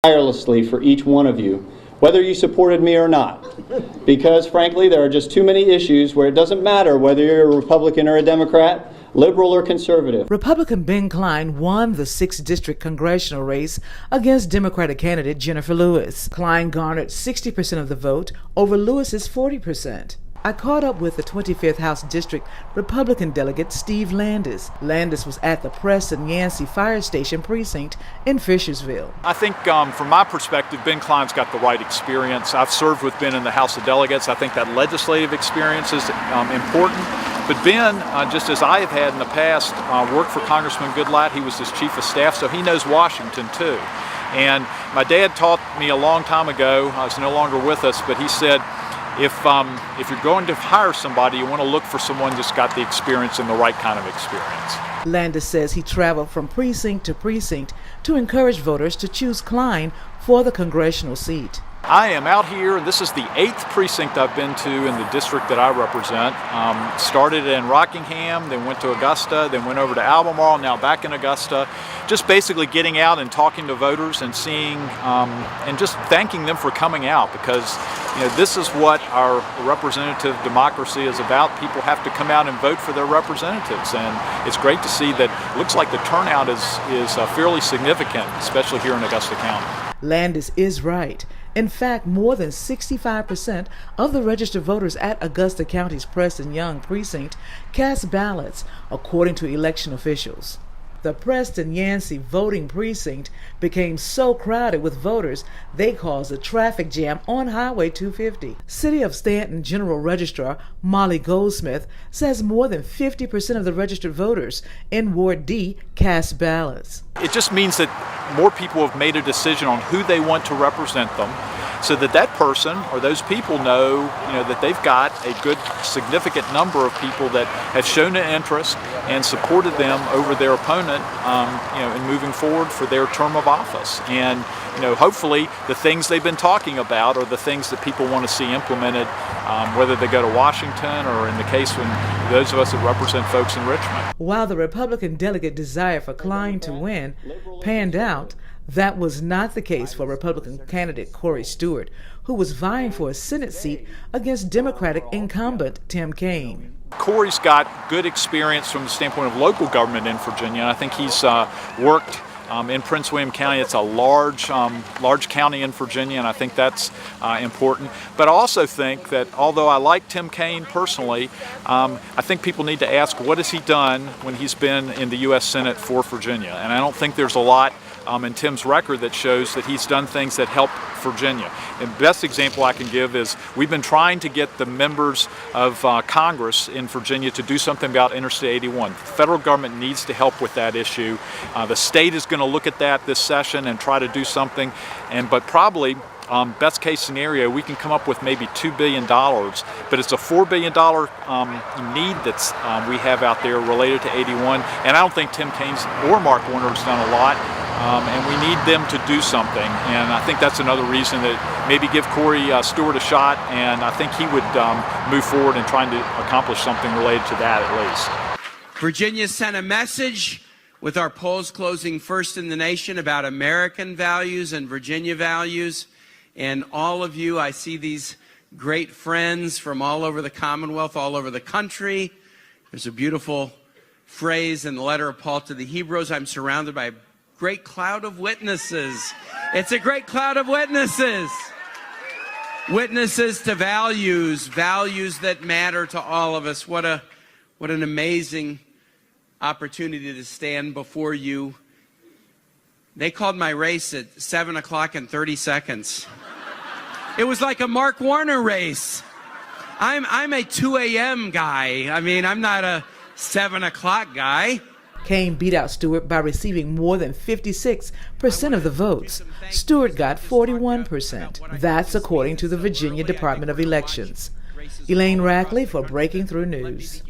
tirelessly for each one of you, whether you supported me or not, because frankly there are just too many issues where it doesn't matter whether you're a Republican or a Democrat, liberal or conservative. Republican Ben Cline won the 6th District Congressional race against Democratic candidate Jennifer Lewis. Cline garnered 60% of the vote over Lewis's 40%. I caught up with the 25th House District Republican delegate Steve Landis. Landis was at the Preston Yancey Fire Station Precinct in Fishersville. I think from my perspective, Ben Cline's got the right experience. I've served with Ben in the House of Delegates. I think that legislative experience is important. But Ben, just as I have had in the past, worked for Congressman Goodlatte. He was his chief of staff, so he knows Washington too. And my dad taught me a long time ago, he's no longer with us, but he said, if you're going to hire somebody, you want to look for someone that's got the experience and the right kind of experience. Landis says he traveled from precinct to precinct to encourage voters to choose Cline for the congressional seat. I am out here, and this is the 8th precinct I've been to in the district that I represent. Started in Rockingham, then went to Augusta, then went over to Albemarle, now back in Augusta. Just basically getting out and talking to voters and seeing, and just thanking them for coming out, because this is what our representative democracy is about. People have to come out and vote for their representatives, and it's great to see that it looks like the turnout is fairly significant, especially here in Augusta County. Landis is right. In fact, more than 65% of the registered voters at Augusta County's Preston Young precinct cast ballots, according to election officials. The Preston Yancey voting precinct became so crowded with voters, they caused a traffic jam on Highway 250. City of Stanton General Registrar Molly Goldsmith says more than 50% of the registered voters in Ward D cast ballots. It just means that more people have made a decision on who they want to represent them, so that that person or those people know, that they've got a good, significant number of people that have shown an interest and supported them over their opponent, in moving forward for their term of office. And hopefully the things they've been talking about are the things that people want to see implemented, whether they go to Washington or in the case when those of us that represent folks in Richmond. While the Republican delegate desire for Cline to win panned out, that was not the case for Republican candidate Corey Stewart, who was vying for a Senate seat against Democratic incumbent Tim Kaine. Corey's got good experience from the standpoint of local government in Virginia. I think he's worked in Prince William County. It's a large county in Virginia, and I think that's important. But I also think that although I like Tim Kaine personally, I think people need to ask, what has he done when he's been in the U.S. Senate for Virginia? And I don't think there's a lot in Tim's record that shows that he's done things that help Virginia. And the best example I can give is we've been trying to get the members of Congress in Virginia to do something about Interstate 81. The federal government needs to help with that issue. The state is going to look at that this session and try to do something, but probably best case scenario, we can come up with maybe $2 billion, but it's a $4 billion need that's we have out there related to 81, and I don't think Tim Kaine's or Mark Warner's done a lot, and we need them to do something, and I think that's another reason that maybe give Corey Stewart a shot, and I think he would move forward in trying to accomplish something related to that at least. Virginia sent a message with our polls closing first in the nation about American values and Virginia values. And all of you, I see these great friends from all over the Commonwealth, all over the country. There's a beautiful phrase in the letter of Paul to the Hebrews, I'm surrounded by a great cloud of witnesses. It's a great cloud of witnesses. Witnesses to values that matter to all of us. What an amazing opportunity to stand before you. They called my race at 7 o'clock and 30 seconds. It was like a Mark Warner race. I'm a 2 a.m. guy. I mean, I'm not a 7 o'clock guy. Kaine beat out Stewart by receiving more than 56% of the votes. Stewart got 41%. That's according to the Virginia Department of Elections. Elaine Rackley for Breaking Through News.